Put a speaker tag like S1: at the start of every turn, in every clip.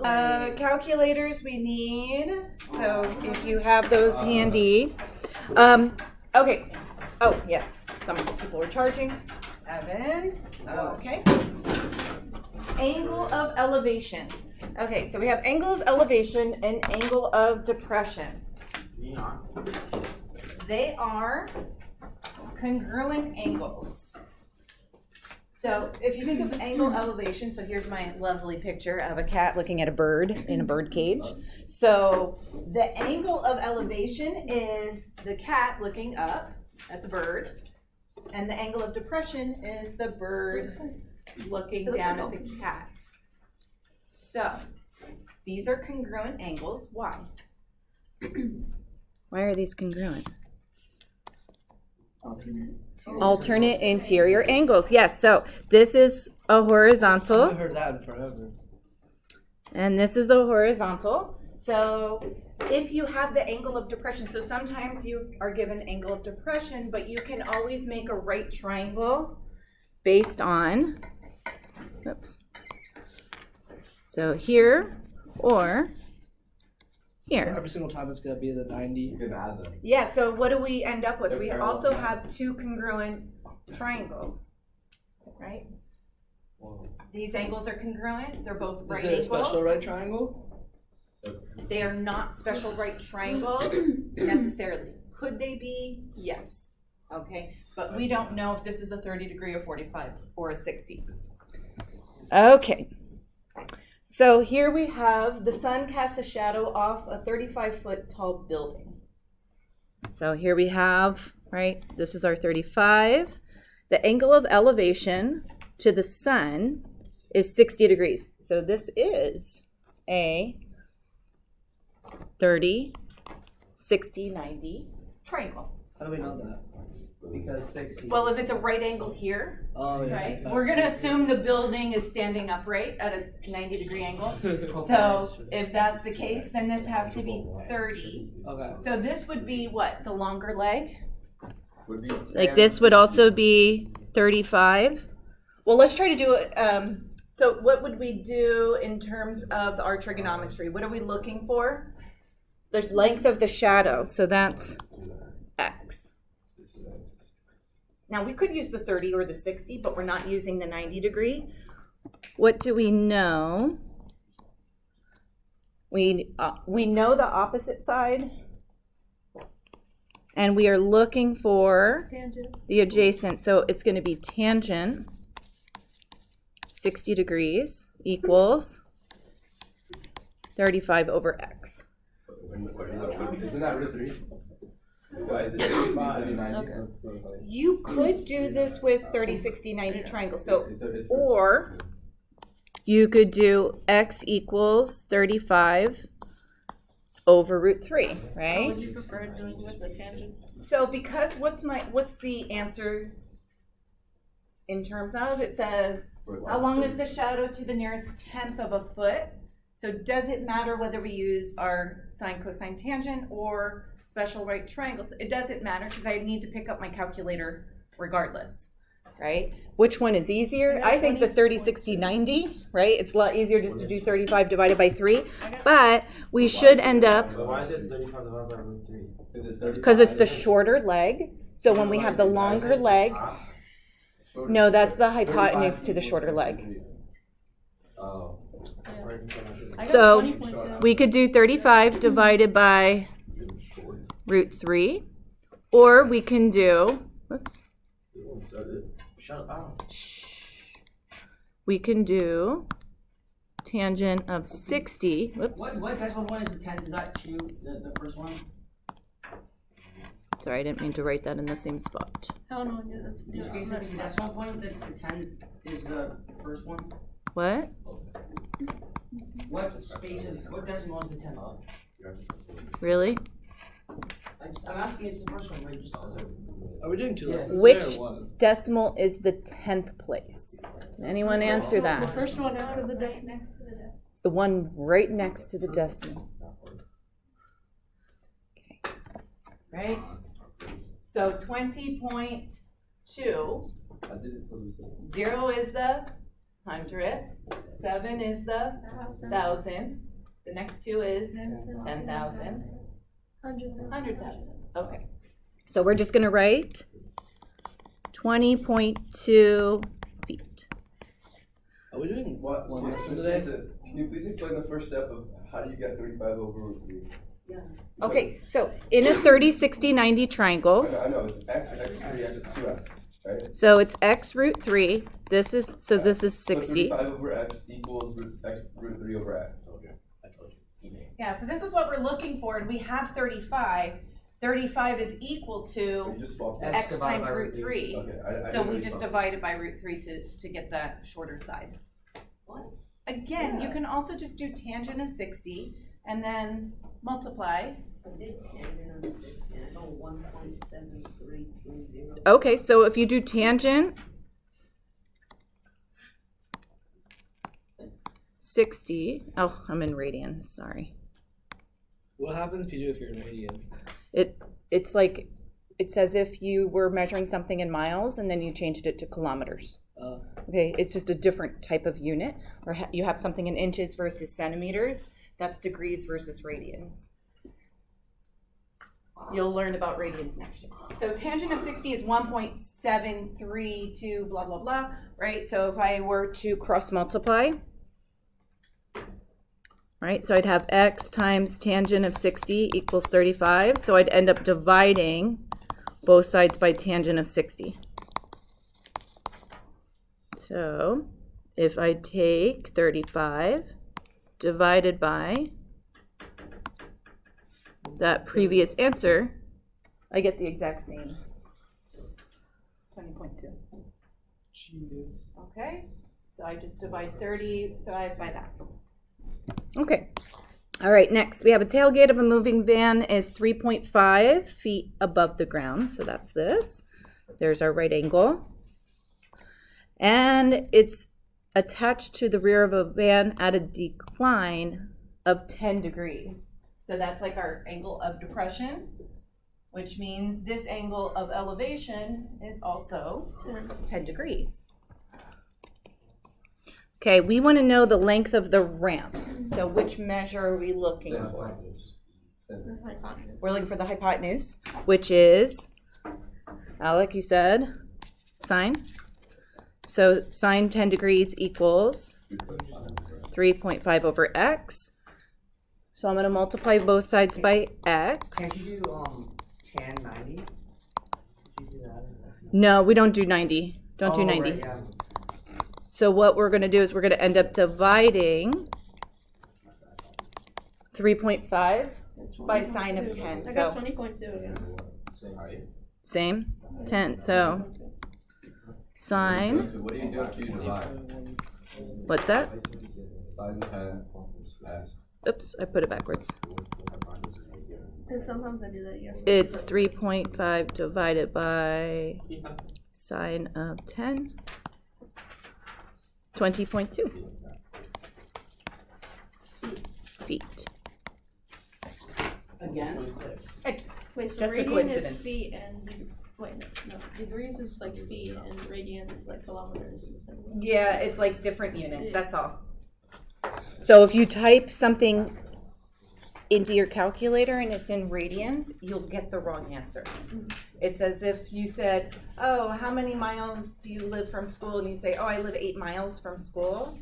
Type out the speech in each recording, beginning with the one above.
S1: Calculators we need, so if you have those handy. Okay. Oh, yes, some people are charging. Evan, okay. Angle of elevation. Okay, so we have angle of elevation and angle of depression. They are congruent angles. So if you think of angle elevation, so here's my lovely picture of a cat looking at a bird in a bird cage. So the angle of elevation is the cat looking up at the bird, and the angle of depression is the bird looking down at the cat. So these are congruent angles. Why? Why are these congruent? Alternate interior angles. Yes, so this is a horizontal.
S2: I've heard that in forever.
S1: And this is a horizontal. So if you have the angle of depression, so sometimes you are given angle of depression, but you can always make a right triangle based on, oops. So here or here.
S2: Every single time it's going to be the 90.
S3: You can add them.
S1: Yeah, so what do we end up with?
S3: They're
S1: We
S3: parallel.
S1: also have two congruent triangles, right? These angles are congruent. They're both right
S2: Is it a
S1: angles.
S2: special right triangle?
S1: They are not special right triangles necessarily. Could they be? Yes. Okay, but we don't know if this is a 30 degree or 45 or a 60. Okay. So here we have the sun casts a shadow off a 35-foot tall building. So here we have, right, this is our 35. The angle of elevation to the sun is 60 degrees. So this is a 30, 60, 90 triangle.
S2: How do we know that?
S4: Because 60.
S1: Well, if it's a right angle here,
S2: Oh, yeah.
S1: right, we're going to assume the building is standing upright at a 90-degree angle. So if that's the case, then this has to be 30.
S2: Okay.
S1: So this would be what, the longer leg?
S3: Would be
S1: Like this would also be 35. Well, let's try to do it. So what would we do in terms of our trigonometry? What are we looking for? The length of the shadow. So that's x. Now we could use the 30 or the 60, but we're not using the 90 degree. What do we know? We know the opposite side, and we are looking for the adjacent. So it's going to be tangent 60 degrees equals 35 over x.
S3: Isn't that root 3? Why is it 90?
S1: You could do this with 30, 60, 90 triangle. So,
S3: It's
S1: or you could do x equals 35 over root 3, right?
S5: How would you prefer doing with the tangent?
S1: So because what's the answer in terms of? It says, how long is the shadow to the nearest tenth of a foot? So does it matter whether we use our sine, cosine, tangent or special right triangles? It doesn't matter because I need to pick up my calculator regardless, right? Which one is easier? I think the 30, 60, 90, right? It's a lot easier just to do 35 divided by 3, but we should end up,
S4: But why is it 35 divided by root 3?
S1: because it's the shorter leg. So when we have the longer leg, no, that's the hypotenuse to the shorter leg.
S3: Oh.
S5: I got
S1: So
S5: 20.2.
S1: we could do 35 divided by root 3, or we can do, whoops,
S4: Shut up.
S1: we can do tangent of 60, whoops,
S4: What decimal point is the 10? Is that 2, the first one?
S1: sorry, I didn't mean to write that in the same spot.
S5: Oh, no, yeah, that's
S4: Just in case the decimal point, that's the 10 is the first one.
S1: What?
S4: What space is, what decimal is the 10?
S1: Really?
S4: I'm asking it's the first one, right? Just
S2: Are we doing two lessons
S1: Which
S2: today or one?
S1: decimal is the 10th place? Anyone answer
S5: the
S1: that?
S5: first one out of the decimal.
S1: It's the one right next to the decimal. Okay. Right? So 20.2, 0 is the hundredth. 7 is the thousandth. The next two is 10,000. 100,000. Okay. So we're just gonna write 20.2 feet.
S2: Are we doing
S3: What?
S2: one lesson
S3: Mr.
S2: today?
S3: Vincent, can you please explain the first step of how do you get 35 over root 3?
S4: Yeah.
S1: Okay, so in a 30, 60, 90 triangle,
S3: I know, it's x, x3, x, 2x, right?
S1: so it's x root 3. This is 60.
S3: So 35 over x equals root 3 over x. Okay.
S1: Yeah, so this is what we're looking for, and we have 35. 35 is equal
S3: You
S1: to
S3: just swapped
S4: X
S3: it.
S1: x
S4: divided
S1: times
S4: by
S1: root
S4: root
S1: 3.
S3: Okay, I
S1: So
S3: didn't
S1: we
S3: really
S1: just
S3: swap.
S1: divide it by root 3 to get that shorter side.
S4: What?
S1: Again, you can also just do tangent of 60 and then multiply.
S4: I did tangent of 60, I know 1.7320.
S1: Okay, so if you do tangent 60, oh, I'm in radians, sorry.
S2: What happens if you're in radian?
S1: It's like, it's as if you were measuring something in miles and then you changed it to kilometers. Okay, it's just a different type of unit. Or you have something in inches versus centimeters. That's degrees versus radians. You'll learn about radians next year. So tangent of 60 is 1.732 blah, blah, blah, right? So if I were to cross multiply, right? So I'd have x times tangent of 60 equals 35. So I'd end up dividing both sides by tangent of 60. So if I take 35 divided by that previous answer, I get the exact same. 20.2. Okay, so I just divide 35 by that. Okay. All right, next we have a tailgate of a moving van is 3.5 feet above the ground. So that's this. There's our right angle. And it's attached to the rear of a van at a decline of 10 degrees. So that's like our angle of depression, which means this angle of elevation is also 10 degrees. Okay, we want to know the length of the ramp. So which measure are we looking for? We're looking for the hypotenuse, which is, Alec, you said, sine. So sine 10 degrees equals 3.5 over x. So I'm going to multiply both sides by x.
S4: Can't you do tan 90? Did you do that?
S1: No, we don't do 90. Don't do 90.
S4: Right, yeah.
S1: So what we're going to do is we're going to end up dividing 3.5 by sine of 10.
S5: I
S1: So
S5: got 20.2 again.
S1: same, 10. So sine,
S3: What do you do after you divide?
S1: what's that?
S3: Sine 10 x.
S1: Oops, I put it backwards.
S5: And sometimes I do that, yes.
S1: It's 3.5 divided by sine of 10. 20.2 feet.
S4: Again?
S5: Wait, so
S1: Just a
S5: radian
S1: coincidence.
S5: is feet and, wait, no, degrees is like feet and radian is like kilometers and stuff.
S1: Yeah, it's like different units, that's all. So if you type something into your calculator and it's in radians, you'll get the wrong answer. It's as if you said, oh, how many miles do you live from school? And you say, oh, I live 8 miles from school.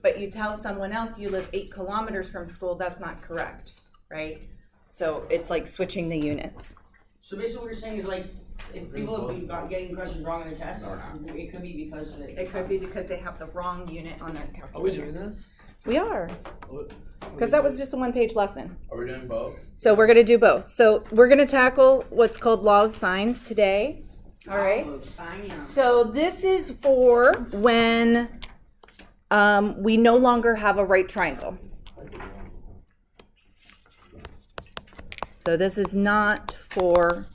S1: But you tell someone else you live 8 kilometers from school, that's not correct, right? So it's like switching the units.
S4: So basically what you're saying is like, if people have been getting questions wrong in their tests, it could be because they...
S1: It could be because they have the wrong unit on their
S2: Are we
S1: calculator.
S2: doing this?
S1: We are,
S2: What-
S1: because that was just a 1-page lesson.
S3: Are we doing both?
S1: So we're going to do both. So we're going to tackle what's called law of sines today. All right. So this is for when we no longer have a right triangle. So this is not for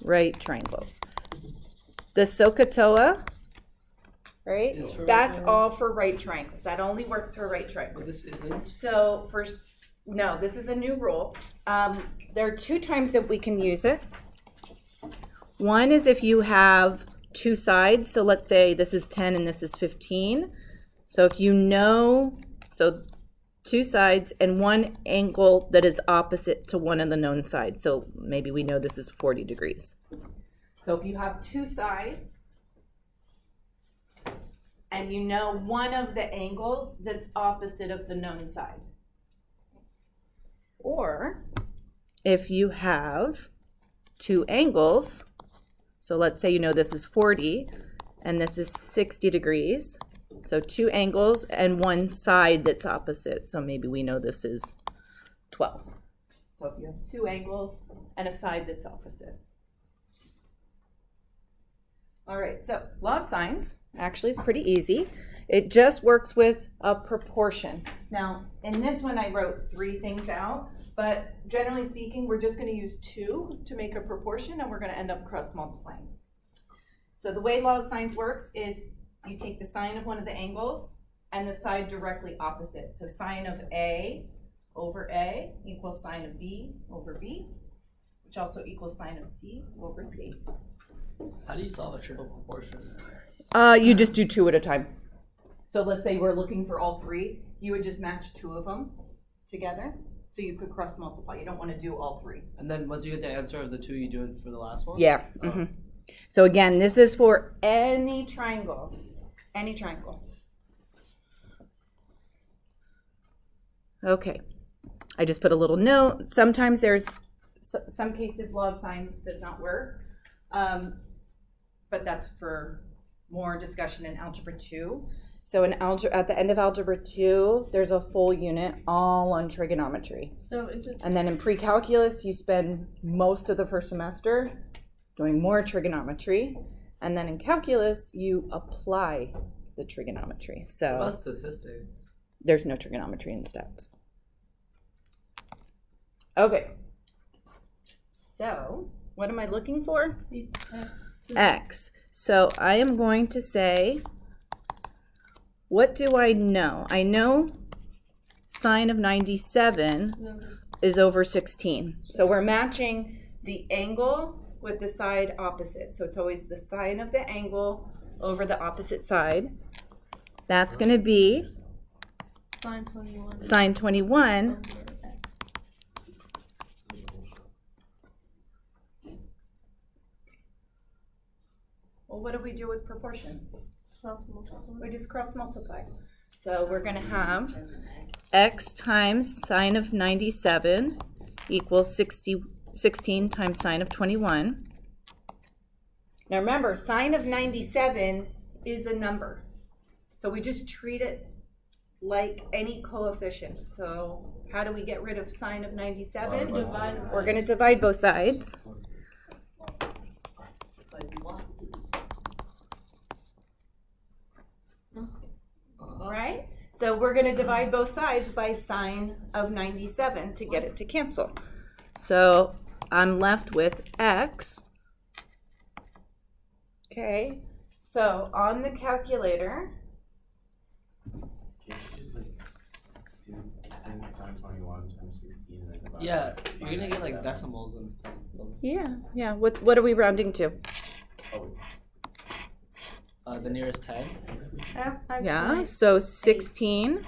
S1: right triangles. The SOHCAHTOA, right?
S2: Is for right
S1: That's
S2: triangles?
S1: all for right triangles. That only works for right
S2: But
S1: triangles.
S2: this isn't.
S1: So no, this is a new rule. There are 2 times that we can use it. One is if you have two sides. So let's say this is 10 and this is 15. So if you know, so two sides and one angle that is opposite to one of the known sides. So maybe we know this is 40 degrees. So if you have two sides and you know one of the angles that's opposite of the known side. Or if you have two angles, so let's say you know this is 40 and this is 60 degrees. So two angles and one side that's opposite. So maybe we know this is 12. So if you have two angles and a side that's opposite. All right, so law of sines actually is pretty easy. It just works with a proportion. Now, in this one I wrote 3 things out, but generally speaking, we're just going to use 2 to make a proportion, and we're going to end up cross multiplying. So the way law of sines works is you take the sine of one of the angles and the side directly opposite. So sine of A over A equals sine of B over B, which also equals sine of C over C.
S2: How do you solve a triple proportion?
S1: You just do 2 at a time. So let's say we're looking for all 3, you would just match 2 of them together, so you could cross multiply. You don't want to do all 3.
S2: And then once you get the answer of the 2, you do it for the last one?
S1: Yeah.
S2: Oh.
S1: So again, this is for any triangle. Any triangle. Okay. I just put a little note. Sometimes there's some cases law of sines does not work, but that's for more discussion in Algebra 2. So in at the end of Algebra 2, there's a full unit all on trigonometry.
S5: So is it,
S1: And then in pre-calculus, you spend most of the first semester doing more trigonometry. And then in calculus, you apply the trigonometry.
S2: What
S1: So
S2: about statistics?
S1: there's no trigonometry in stats. Okay. So what am I looking for?
S5: the
S1: X. So I am going to say, what do I know? I know sine of 97
S5: numbers?
S1: is over 16. So we're matching the angle with the side opposite. So it's always the sine of the angle over the opposite side. That's going to be
S5: Sine 21.
S1: sine 21.
S5: X.
S1: Well, what do we do with proportions?
S5: Cross multiply.
S1: We just cross multiply. So we're going to have x times sine of 97 equals 16 times sine of 21. Now remember, sine of 97 is a number. So we just treat it like any coefficient. So how do we get rid of sine of 97?
S5: Divide.
S1: We're going to divide both sides. Right? So we're going to divide both sides by sine of 97 to get it to cancel. So I'm left with x. Okay, so on the calculator,
S3: Can't you just like do sine 21 times 16 and then divide
S2: Yeah,
S3: by
S2: you're
S3: sine
S2: gonna get like
S3: 97?
S2: decimals and stuff.
S1: yeah. What are we rounding to?
S3: Oh,
S2: The nearest 10.
S1: Yeah, so 16.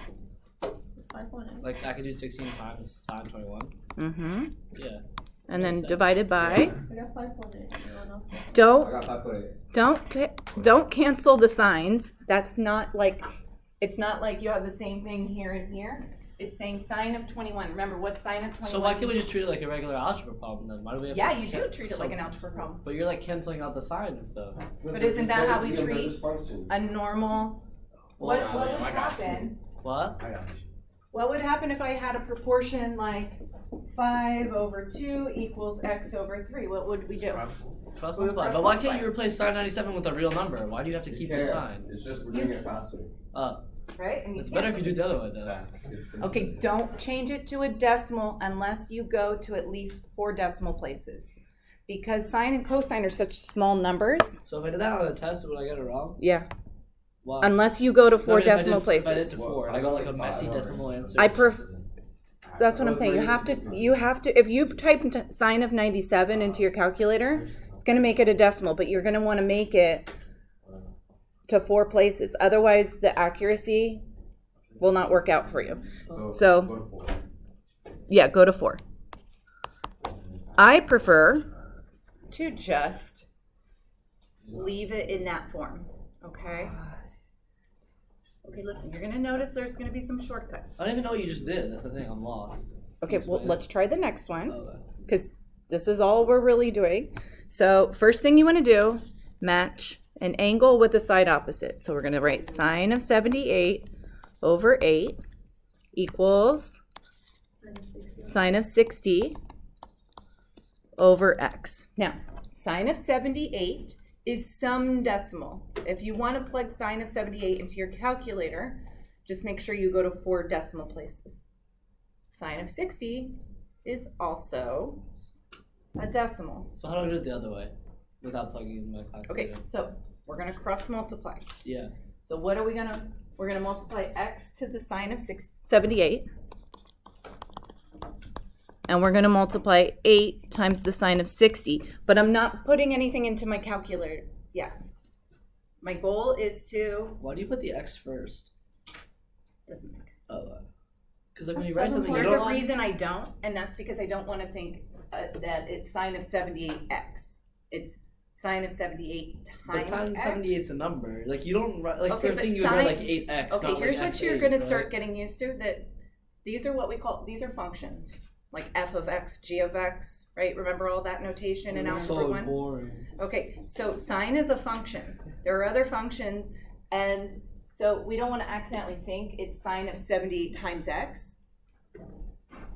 S5: 5.8.
S2: Like I could do 16 times sine 21.
S1: Mm-hmm.
S2: Yeah.
S1: And then
S2: Makes sense.
S1: divided by.
S5: I got 5.8. Everyone else got-
S1: Don't
S3: I got 5.8.
S1: don't cancel the signs. That's not like, it's not like you have the same thing here and here. It's saying sine of 21. Remember what sine of 21?
S2: So why can't we just treat it like a regular algebra problem then? Why do we have
S1: Yeah,
S2: to
S1: you do treat it like an algebra problem.
S2: But you're like canceling out the signs though.
S1: But isn't that how we treat a normal? What
S3: yeah,
S1: would
S3: I got you.
S1: happen?
S2: What?
S3: I got you.
S1: What would happen if I had a proportion like 5 over 2 equals x over 3? What would we do?
S2: Cross
S1: We would
S2: multiply.
S1: cross
S2: But why
S1: multiply.
S2: can't you replace sine 97 with a real number? Why do you have to keep the sign?
S3: It's just we're doing it faster.
S1: Right? And you
S2: It's better if you do the other way though.
S1: Okay, don't change it to a decimal unless you go to at least 4 decimal places. Because sine and cosine are such small numbers.
S2: So if I did that on a test, would I get it wrong?
S1: Yeah.
S2: Why?
S1: Unless you go to
S2: No,
S1: 4
S2: but if I
S1: decimal
S2: did- If I did
S1: places.
S2: to 4 and I got like a messy decimal answer.
S1: That's what I'm saying. You have to, if you type sine of 97 into your calculator, It's gonna make it a decimal, but you're gonna wanna make it to 4 places. Otherwise, the accuracy will not work out for you. So-
S3: go to 4.
S1: Yeah, go to 4. I prefer to just leave it in that form, okay? Okay, listen, you're gonna notice there's gonna be some shortcuts.
S2: I don't even know what you just did. That's the thing. I'm lost.
S1: Okay, well,
S2: Explain.
S1: let's try the next one,
S2: Okay.
S1: because this is all we're really doing. So first thing you wanna do, match an angle with the side opposite. So we're gonna write sine of 78 over 8 equals sine of 60 over x. Now, sine of 78 is some decimal. If you want to plug sine of 78 into your calculator, just make sure you go to 4 decimal places. Sine of 60 is also a decimal.
S2: So how do I do it the other way without plugging in my calculator?
S1: Okay, so we're going to cross multiply.
S2: Yeah.
S1: So what are we going to, we're going to multiply x to the sine of 78. And we're going to multiply 8 times the sine of 60. But I'm not putting anything into my calculator yet. My goal is to,
S2: Why do you put the x first?
S1: doesn't matter.
S2: Oh. Because like when you
S5: That's
S2: write something, you
S1: There's a
S2: don't.
S1: reason I don't, and that's because I don't want to think that it's sine of 78x. It's sine of 78
S2: But
S1: times
S2: sine
S1: x.
S2: 78 is a number. Like you don't write like
S1: Okay,
S2: for a
S1: but
S2: thing you would write
S1: sine-
S2: like 8x.
S1: Okay,
S2: not
S1: here's
S2: like
S1: what you're
S2: x8,
S1: going to
S2: right?
S1: start getting used to, that these are what we call, these are functions. Like f of x, g of x, right? Remember all that notation in algebra
S2: So
S1: 1?
S2: boring.
S1: Okay, so sine is a function. There are other functions, and so we don't want to accidentally think it's sine of 78 times x.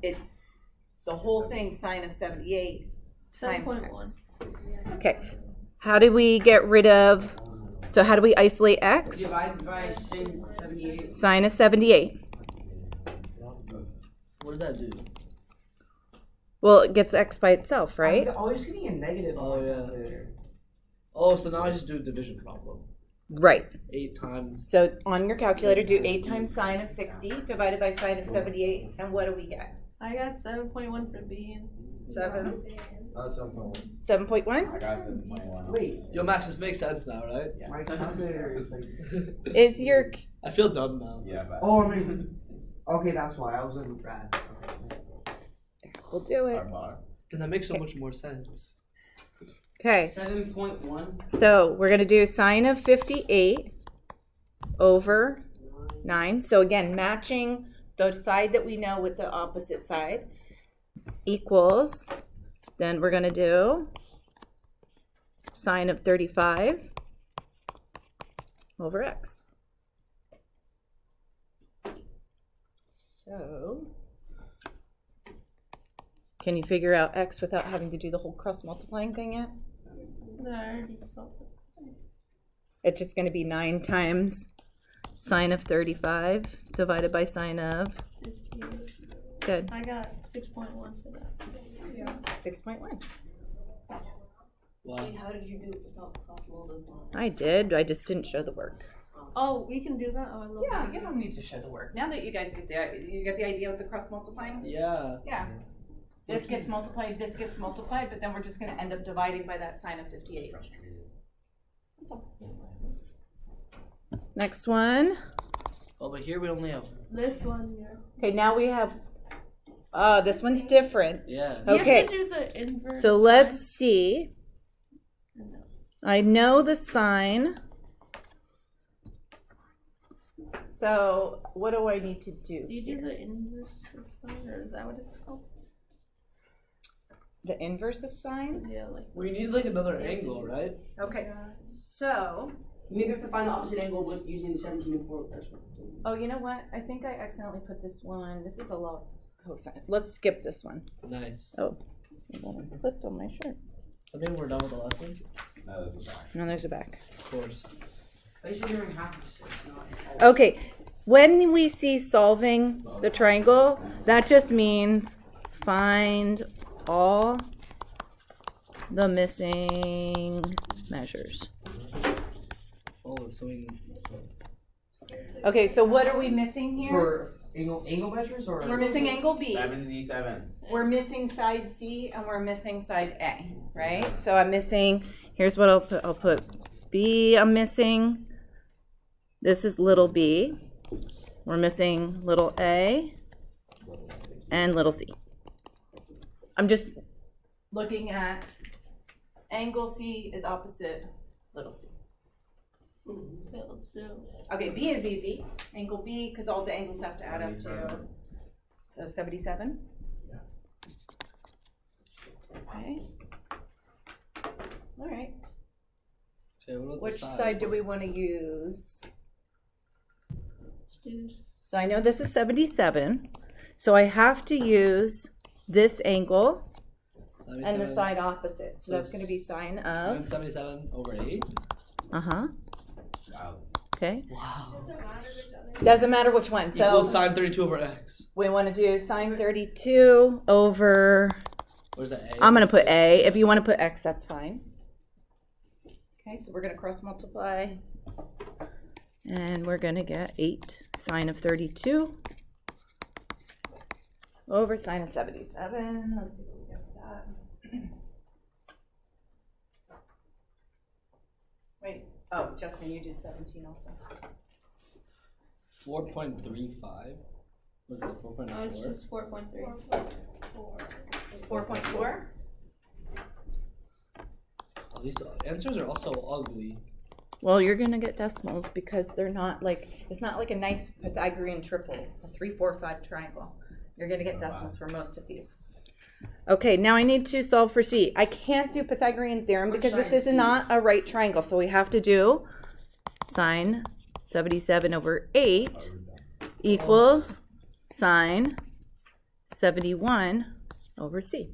S1: It's the whole thing sine of 78 times
S5: 7.1.
S1: x. Okay, how do we get rid of, so how do we isolate x?
S4: Divide by sin 78.
S1: Sine of 78.
S2: What does that do?
S1: Well, it gets x by itself, right?
S4: I'm always getting a negative.
S2: Oh,
S4: on my
S2: yeah.
S4: calculator.
S2: Oh, so now I just do a division problem.
S1: Right.
S2: 8 times.
S1: So on your calculator, do 8 times sine of 60 divided by sine of 78, and what do we get?
S5: I got 7.1 for B and
S1: 7.
S3: That's 7.1.
S1: 7.1
S3: I got 7.1.
S4: Wait,
S2: Yo, Max, this makes sense now, right?
S4: my calculator is like.
S1: is your,
S2: I feel dumb now.
S3: Yeah, but.
S4: Oh, I mean. Okay, that's why I was in Brad.
S1: we'll do it.
S2: And that makes so much more sense.
S1: Okay,
S4: 7.1.
S1: so we're going to do sine of 58 over 9. So again, matching the side that we know with the opposite side equals, then we're going to do sine of 35 over x. So, can you figure out x without having to do the whole cross multiplying thing yet?
S5: no, I already solved it.
S1: It's just going to be 9 times sine of 35 divided by sine of,
S5: 15.
S1: good,
S5: I got 6.1 for that.
S1: 6.1.
S2: Wow.
S6: How did you do it without cross multiplying?
S1: I did, I just didn't show the work.
S5: Oh, we can do that? Oh, I love
S1: Yeah,
S5: that.
S1: you don't need to show the work. Now that you guys get you get the idea of the cross multiplying?
S2: Yeah.
S1: Yeah. This gets multiplied, but then we're just going to end up dividing by that sine of 58. Next one.
S2: Oh, but here we only have.
S5: This one, yeah.
S1: Okay, now we have, this one's different.
S2: Yeah.
S5: You
S1: Okay.
S5: have to do the inverse.
S1: So let's see.
S5: sign. No.
S1: I know the sign. So what do I need to do?
S5: Do you do
S1: here?
S5: the inverse sign, or is that what it's called?
S1: The inverse of sine?
S5: Yeah, like.
S2: We need like another angle, right?
S1: Okay,
S5: Yeah.
S1: so,
S4: Maybe you have to find the opposite angle with using 17 and 4.
S1: oh, you know what? I think I accidentally put this one. This is a log cosine. Let's skip this one.
S2: Nice.
S1: Oh, it clipped on my shirt.
S2: I think we're done with the lesson.
S3: No, that's a back.
S1: No, there's a back.
S2: Of course.
S4: Basically, you're in half of this. It's not.
S1: Okay, when we see solving the triangle, that just means find all the missing measures.
S2: Oh, so we.
S1: Okay, so what are we missing here?
S2: For
S4: Angle measures or?
S1: We're missing angle B.
S3: 77.
S1: We're missing side C and we're missing side A, right? So I'm missing, here's what I'll put B, I'm missing. This is little b. We're missing little a and little c. I'm just looking at angle C is opposite little c.
S5: Okay, let's do.
S1: Okay, B is easy. Angle B, because all the angles have to add up to,
S3: 77.
S1: so 77?
S3: Yeah.
S1: Okay. All right.
S2: So what about
S1: Which
S2: the
S1: side do we want to use?
S5: Let's do.
S1: So I know this is 77, so I have to use this angle and the
S2: 77.
S1: side opposite. So that's going to be sine
S2: Sine
S1: of,
S2: 77 over 8.
S1: uh-huh,
S3: Wow.
S1: okay.
S2: Wow.
S1: Doesn't matter which one. So
S2: Equals sine 32 over x.
S1: we want to do sine 32 over,
S2: Where's that a?
S1: I'm going to put A. If you want to put X, that's fine. Okay, so we're going to cross multiply. And we're going to get 8 sine of 32 over sine of 77. Let's see what we get for that. Wait, oh, Justin, you did 17 also.
S2: 4.35. Was it
S5: Oh, it's
S2: 4.4?
S5: just 4.3.
S1: 4.4?
S2: These answers are also ugly.
S1: Well, you're going to get decimals because they're not like, it's not like a nice Pythagorean triple, a 3, 4, 5 triangle. You're going to get decimals for most of these. Okay, now I need to solve for C. I can't do Pythagorean theorem
S4: Which
S1: because this
S4: side
S1: is
S4: C?
S1: not a right triangle. So we have to do sine 77 over 8 equals sine 71 over C.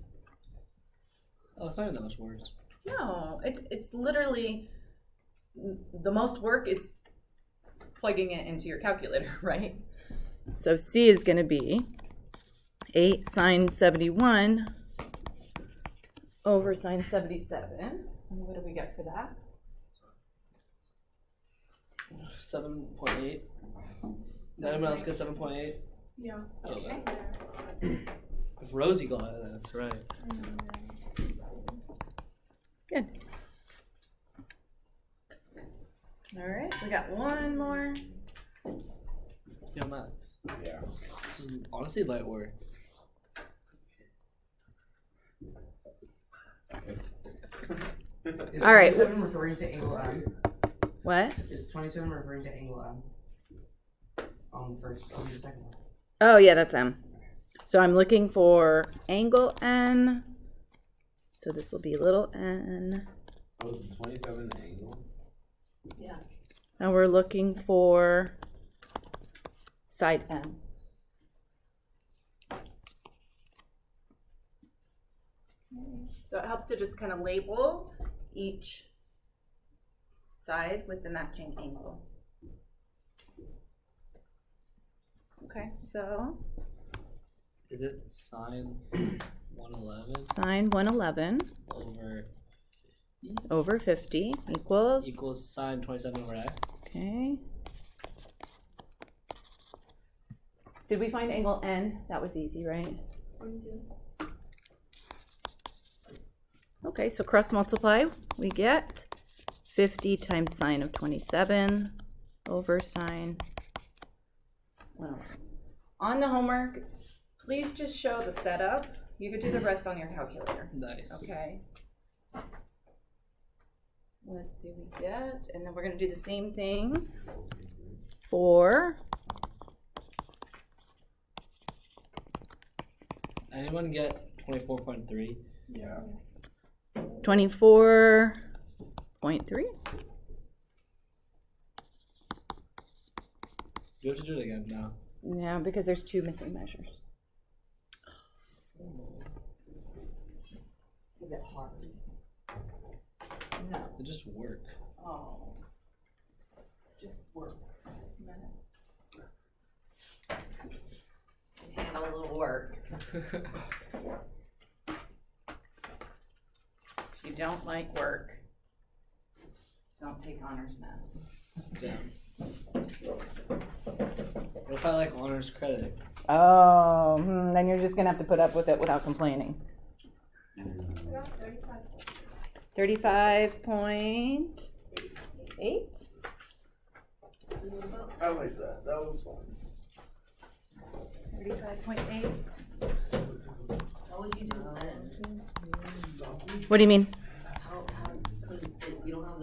S2: Oh, it's not even that much worse.
S1: No, it's literally, the most work is plugging it into your calculator, right? So C is going to be 8 sine 71 over sine 77. And what do we get for that?
S2: 7.8. Did anyone else get 7.8?
S5: Yeah.
S1: Okay.
S2: If Rosie got it, that's right.
S1: Good. All right, we got one more.
S2: Yo, Max.
S3: Yeah.
S2: This is honestly light work.
S4: Is
S1: All right.
S4: 27 referring to angle M?
S1: What?
S4: Is 27 referring to angle M? On the second one.
S1: Oh, yeah, that's M. So I'm looking for angle N. So this will be little n.
S3: Was it 27 angle?
S6: Yeah.
S1: And we're looking for side M. So it helps to just kind of label each side with the matching angle. Okay, so
S2: Is it sine 111
S1: sine 111
S2: over
S1: over 50 equals,
S2: equals sine 27 over x?
S1: okay. Did we find angle N? That was easy, right?
S5: 22.
S1: Okay, so cross multiply, we get 50 times sine of 27 over sine. Well, on the homework, please just show the setup. You could do the rest on your calculator.
S2: Nice.
S1: Okay. What do we get? And then we're going to do the same thing for,
S2: Anyone get 24.3?
S3: Yeah.
S1: 24.3.
S2: You have to do it again now.
S1: Yeah, because there's 2 missing measures. Is it hard? No.
S2: It just work.
S1: Oh. Just work. A minute. Handle a little work. If you don't like work, Don't take honors math.
S2: Damn. What if I like honors credit?
S1: Oh, then you're just gonna have to put up with it without complaining. 35.8?
S3: I like that. That was fun.
S1: 35.8.
S6: How would you do that?
S1: What do you mean?
S6: How, cause you don't have